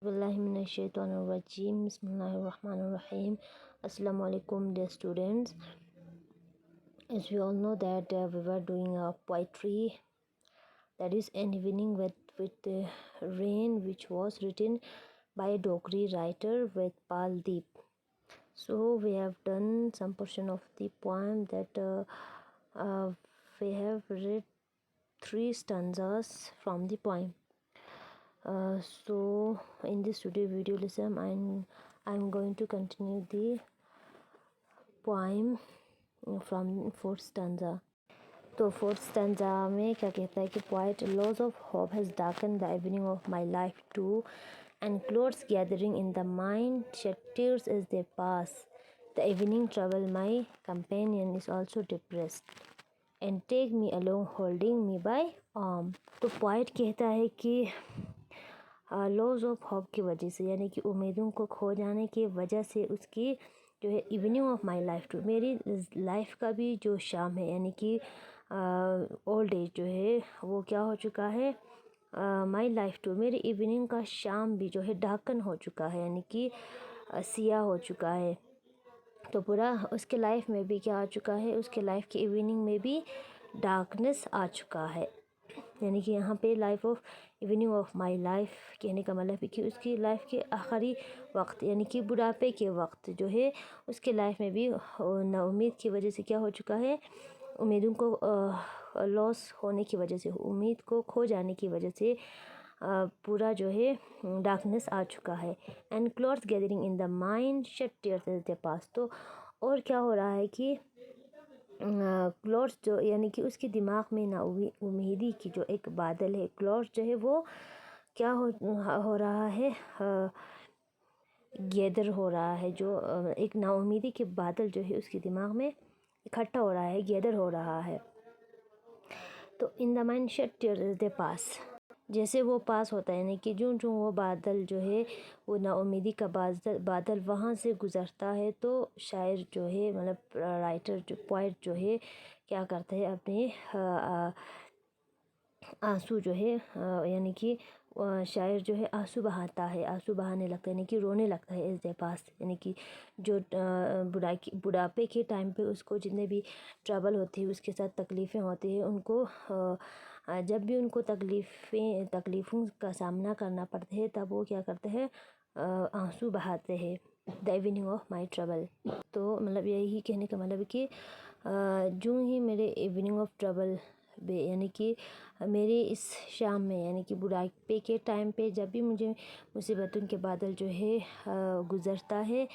बिस्मिल्लाहिर्रहमानिर्रहीम बिस्मिल्लाहिर्रहमानिर्रहीम Assalamu alaikum dear students. As we all know that we were doing a poetry, that is an evening with rain, which was written by a Dogri writer with Pal Deep. So we have done some portion of the poem that we have read 3 stanzas from the poem. So in this today video lesson I'm going to continue the poem from 4th stanza. तो 4th stanza में क्या कहता है कि poet loss of hope has darkened the evening of my life too, and clouds gathering in the mind shed tears as they pass. The evening travel my companion is also depressed and take me along holding me by arm. तो poet कहता है कि loss of hope की वजह से, यानी कि उम्मीदों को खो जाने की वजह से उसकी जो है evening of my life too, मेरी लाइफ का भी जो शाम है, यानी कि ओल्ड एज जो है वो क्या हो चुका है, माय लाइफ टू, मेरी इवनिंग का शाम भी जो है डार्कन हो चुका है, यानी कि सिया हो चुका है। तो पूरा उसके लाइफ में भी क्या आ चुका है, उसके लाइफ की इवनिंग में भी डार्कनेस आ चुका है। यानी कि यहाँ पे life of evening of my life कहने का मतलब है कि उसकी लाइफ के आखिरी वक्त, यानी कि बुढ़ापे के वक्त जो है उसके लाइफ में भी नाउम्मीद की वजह से क्या हो चुका है, उम्मीदों को लॉस होने की वजह से, उम्मीद को खो जाने की वजह से पूरा जो है डार्कनेस आ चुका है। And clouds gathering in the mind shed tears as they pass. तो और क्या हो रहा है कि क्लॉड्स जो, यानी कि उसके दिमाग में ना उम्मीदी की जो एक बादल है, क्लॉड्स जो है वो क्या हो रहा है, गैदर हो रहा है, जो एक नाउम्मीदी के बादल जो है उसके दिमाग में इकट्ठा हो रहा है, गैदर हो रहा है। तो in the mind shed tears they pass, जैसे वो पास होता है, यानी कि जो वो बादल जो है वो नाउम्मीदी का बादल वहाँ से गुज़रता है, तो शायर जो है, मतलब राइटर जो पोइट जो है क्या करता है, अपने आंसू जो है, यानी कि शायर जो है आंसू बहाता है, आंसू बहाने लगता है, यानी कि रोने लगता है इस पास। यानी कि जो बुढ़ापे के टाइम पे उसको जितने भी ट्रबल होती है, उसके साथ तकलीफ़ें होती है, उनको जब भी उनको तकलीफ़ों का सामना करना पड़ता है, तब वो क्या करते हैं, आंसू बहाते हैं। The evening of my trouble, तो मतलब यही कहने का मतलब है कि जो ही मेरे इवनिंग ऑफ ट्रबल, यानी कि मेरे इस शाम में, यानी कि बुढ़ापे के टाइम पे जब भी मुझे मुसीबतों के बादल जो है गुज़रता है,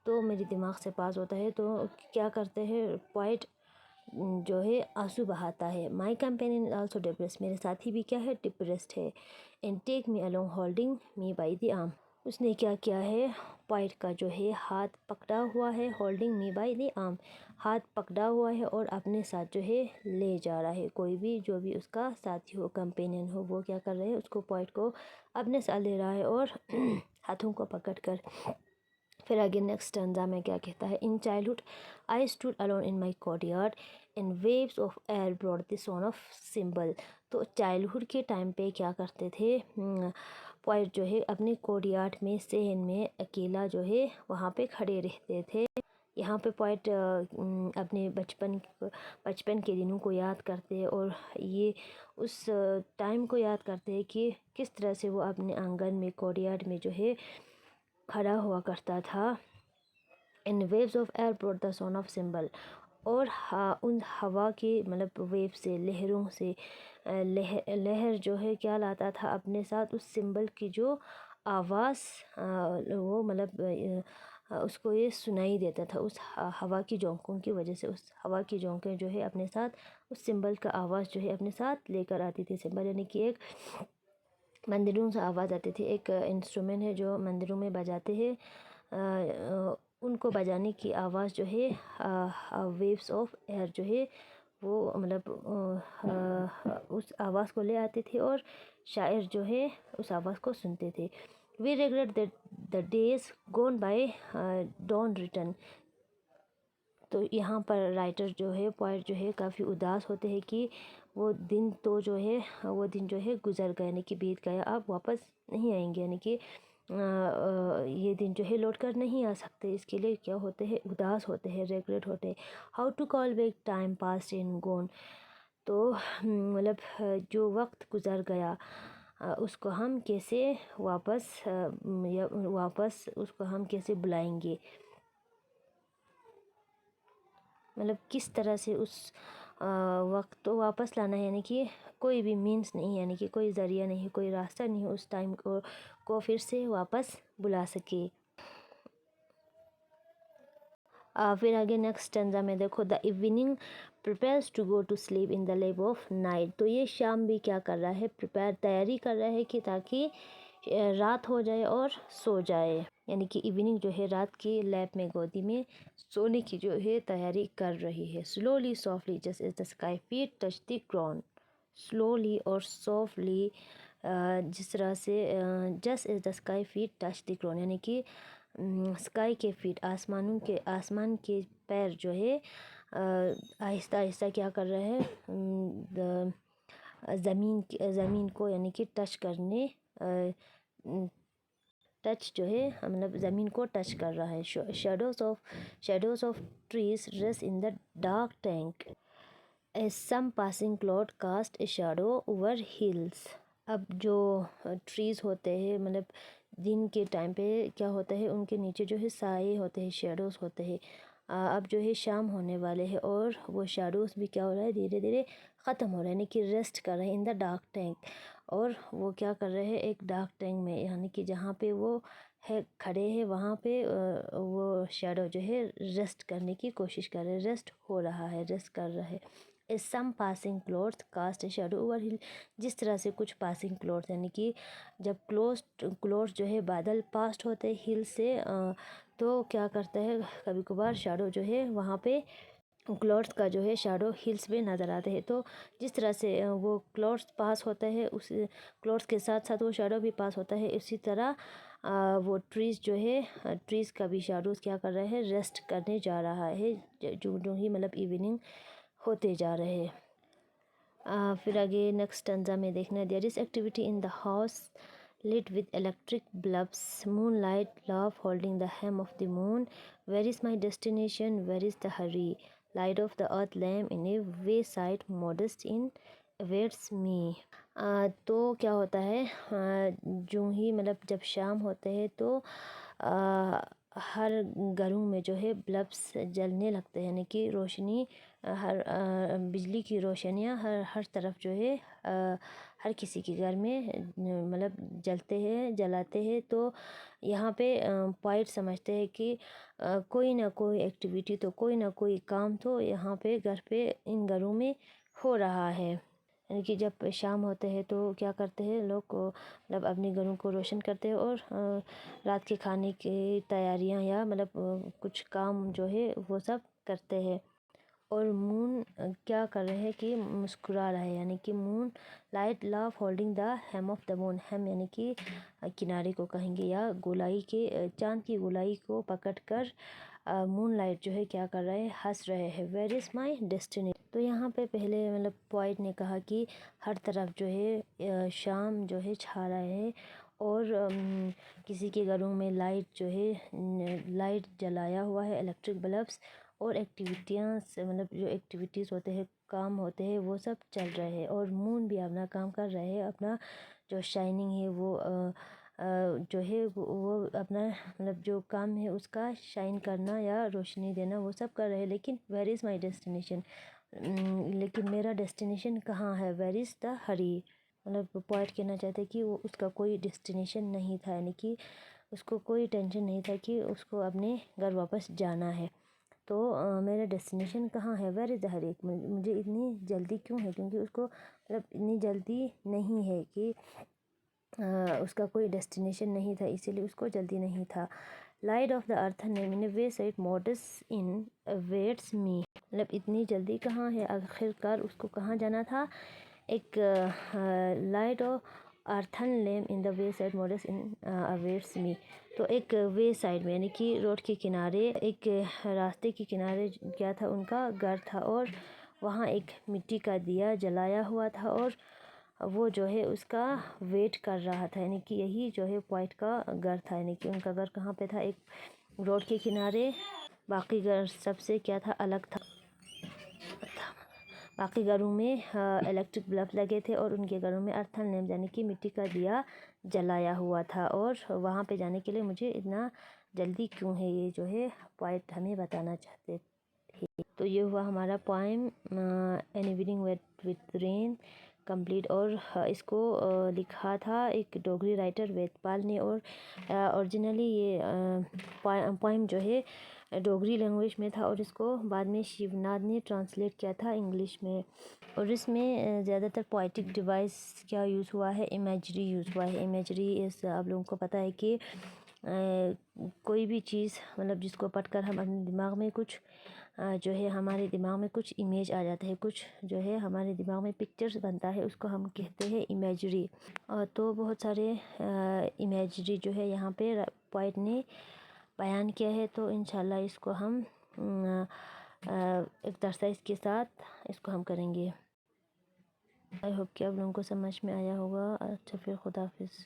तो मेरे दिमाग से पास होता है, तो क्या करते हैं पोइट जो है आंसू बहाता है। My companion is also depressed, मेरे साथी भी क्या है, डिप्रेस्ड है। And take me along holding me by the arm, उसने क्या किया है, पोइट का जो है हाथ पकड़ा हुआ है, holding me by the arm, हाथ पकड़ा हुआ है और अपने साथ जो है ले जा रहा है। कोई भी जो भी उसका साथी हो, कंपेनियन हो, वो क्या कर रहे हैं, उसको पोइट को अपने साथ ले रहा है और हाथों को पकड़ कर। फिर आगे नेक्स्ट स्टैंजा में क्या कहता है, in childhood I stood alone in my courtyard and waves of air broad the sound of cymbal. तो चाइल्डहुड के टाइम पे क्या करते थे पोइट जो है, अपने कोर्टयार्ड में, सहन में अकेला जो है वहाँ पे खड़े रहते थे। यहाँ पे पोइट अपने बचपन के दिनों को याद करते हैं, और ये उस टाइम को याद करते हैं कि किस तरह से वो अपने आंगन में, कोर्टयार्ड में जो है खड़ा हुआ करता था। In waves of air broad the sound of cymbal, और उन हवा के, मतलब वेव से, लहरों से, लहर जो है क्या लाता था अपने साथ, उस सिंबल की जो आवाज़, वो मतलब उसको ये सुनाई देता था, उस हवा की झोंकों की वजह से। उस हवा की झोंकें जो है अपने साथ उस सिंबल का आवाज़ जो है अपने साथ लेकर आती थी। सिंबल यानी कि एक मंदिरों से आवाज़ आती थी, एक इंस्ट्रूमेंट है जो मंदिरों में बजाते हैं, उनको बजाने की आवाज़ जो है वेव्स ऑफ एयर जो है वो मतलब उस आवाज़ को ले आते थे, और शायर जो है उस आवाज़ को सुनते थे। We regulate the days gone by don't return. तो यहाँ पर राइटर जो है, पोइट जो है, काफ़ी उदास होते हैं कि वो दिन जो है गुज़र गए, यानी कि बीत गया, अब वापस नहीं आएंगे। यानी कि ये दिन जो है लौट कर नहीं आ सकते। इसके लिए क्या होते हैं, उदास होते हैं, रेग्रेट होते हैं। How to call back time past in gone. तो मतलब जो वक्त गुज़र गया उसको हम कैसे वापस उसको हम कैसे बुलाएंगे, मतलब किस तरह से उस वक्त तो वापस लाना है। यानी कि कोई भी मीन्स नहीं, यानी कि कोई ज़रिया नहीं, कोई रास्ता नहीं उस टाइम को फिर से वापस बुला सके। फिर आगे नेक्स्ट स्टैंजा में देखो, the evening prepares to go to sleep in the lap of night. तो ये शाम भी क्या कर रहा है, प्रिपेयर तैयारी कर रहा है कि ताकि रात हो जाए और सो जाए। यानी कि इवनिंग जो है रात की लैब में गोदी में सोने की जो है तैयारी कर रही है। Slowly softly just as the sky feet touch the ground. Slowly और सॉफ्टली जिस तरह से just as the sky feet touch the ground, यानी कि स्काई के फीट आसमान के पैर जो है आहिस्ता आहिस्ता क्या कर रहे हैं, ज़मीन को यानी कि टच जो है मतलब ज़मीन को टच कर रहा है। Shadows of trees rest in the dark tank as some passing cloud cast a shadow over hills. अब जो ट्रीज़ होते हैं मतलब दिन के टाइम पे क्या होता है, उनके नीचे जो है साए होते हैं, शेडोज़ होते हैं। अब जो है शाम होने वाले हैं और वो शेडोज़ भी क्या हो रहा है, धीरे धीरे ख़त्म हो रहा है, यानी कि रेस्ट कर रहे हैं इन द डार्क टैंक। और वो क्या कर रहे हैं, एक डार्क टैंक में, यानी कि जहाँ पे वो है खड़े हैं वहाँ पे वो शेडो जो है रेस्ट करने की कोशिश कर रहे हैं, रेस्ट हो रहा है, रेस्ट कर रहा है। Is some passing clouds cast a shadow over hill. जिस तरह से कुछ पासिंग क्लोड्स यानी कि जब क्लोड्स जो है बादल पास्ट होते हैं हिल से तो क्या करता है, कभी कभार शेडो जो है वहाँ पे क्लाउड्स का जो है शैडो हिल्स पे नज़र आते हैं। तो जिस तरह से वो क्लाउड्स पास होता है उस क्लाउड्स के साथ साथ वो शैडो भी पास होता है, इसी तरह वो ट्रीज़ जो है ट्रीज़ का भी शैडोज़ क्या कर रहे हैं, रेस्ट करने जा रहा है जो जो ही मतलब इवनिंग होते जा रहे हैं। फिर आगे नेक्स्ट स्टैंजा में देखना, there is activity in the house lit with electric bulbs, moonlight, love holding the hem of the moon. Where is my destination? Where is the hurry? Light of the earth lamp in a wayside, modest in awaits me. तो क्या होता है, जो ही मतलब जब शाम होते हैं तो हर घरों में जो है बल्ब्स जलने लगते हैं, यानी कि रोशनी बिजली की रोशनियाँ हर तरफ जो है हर किसी के घर में मतलब जलाते हैं। तो यहाँ पे पॉइंट समझते हैं कि कोई ना कोई एक्टिविटी तो कोई ना कोई काम तो यहाँ पे घर पे इन घरों में हो रहा है। यानी कि जब शाम होते हैं तो क्या करते हैं लोग को मतलब अपने घरों को रोशन करते हैं और रात के खाने की तैयारियां या मतलब कुछ काम जो है वो सब करते हैं। और मून क्या कर रहे हैं कि मुस्कुरा रहा है, यानी कि moonlight love holding the hem of the moon. Hem यानी कि किनारे को कहेंगे या गोलाई के चांद की गोलाई को पकड़ कर मून लाइट जो है क्या कर रहे हैं, हंस रहे हैं। Where is my destiny. तो यहाँ पे पहले मतलब पॉइंट ने कहा कि हर तरफ जो है शाम जो है छा रहा है और किसी के घरों में लाइट जो है लाइट जलाया हुआ है, इलेक्ट्रिक बल्ब्स, और एक्टिविटियाँ मतलब जो एक्टिविटीज़ होते हैं काम होते हैं वो सब चल रहे हैं। और मून भी अपना काम कर रहे हैं, अपना जो शाइनिंग है वो जो है वो अपना मतलब जो काम है उसका शाइन करना या रोशनी देना वो सब कर रहे हैं। लेकिन वेयर इज़ माई डेस्टिनेशन, लेकिन मेरा डेस्टिनेशन कहाँ है। वेयर इज़ द हरी, मतलब पॉइंट कहना चाहते कि वो उसका कोई डेस्टिनेशन नहीं था, यानी कि उसको कोई टेंशन नहीं था कि उसको अपने घर वापस जाना है। तो मेरा डेस्टिनेशन कहाँ है, वेयर इज़ द हरी, मुझे इतनी जल्दी क्यों है, क्योंकि उसको मतलब इतनी जल्दी नहीं है कि उसका कोई डेस्टिनेशन नहीं था, इसीलिए उसको जल्दी नहीं था। Light of the earth name in way side modus in waits me, मतलब इतनी जल्दी कहाँ है, आखिरकार उसको कहाँ जाना था। एक light of earthen lame in the way side modus in awaits me. तो एक वे साइड में यानी कि रोड के किनारे, एक रास्ते के किनारे क्या था, उनका घर था और वहाँ एक मिट्टी का दिया जलाया हुआ था और वो जो है उसका वेट कर रहा था, यानी कि यही जो है पोइट का घर था। यानी कि उनका घर कहाँ पे था? एक रोड के किनारे। बाकी घर सबसे क्या था? अलग था। बाकी घरों में इलेक्ट्रिक बल्ब लगे थे और उनके घरों में अर्थन लैम्प यानी कि मिट्टी का दिया जलाया हुआ था। और वहाँ पे जाने के लिए मुझे इतना जल्दी क्यों है, ये जो है पोइट हमें बताना चाहते थे। तो ये हुआ हमारा poem an evening with rain complete. और इसको लिखा था एक डोगरी राइटर वेदपाल ने। और ओरिजिनली ये पोएम जो है डोगरी लैंग्वेज में था और इसको बाद में शिवनाथ ने ट्रांसलेट किया था इंग्लिश में। और इसमें ज़्यादातर पोइटिक डिवाइस क्या यूज़ हुआ है? इमेजरी यूज़ हुआ है। इमेजरी इस आप लोगों को पता है कि कोई भी चीज़ मतलब जिसको पढ़कर हम अपने दिमाग में कुछ जो है हमारे दिमाग में कुछ इमेज आ जाता है, कुछ जो है हमारे दिमाग में पिक्चर्स बनता है, उसको हम कहते हैं इमेजरी। तो बहुत सारे इमेजरी जो है यहाँ पे पोइट ने बयान किया है। तो इंशाल्लाह इसको हम एक्सरसाइज के साथ इसको हम करेंगे। आई होप कि आप लोगों को समझ में आया होगा। अच्छा फिर खुदा हाफिज़।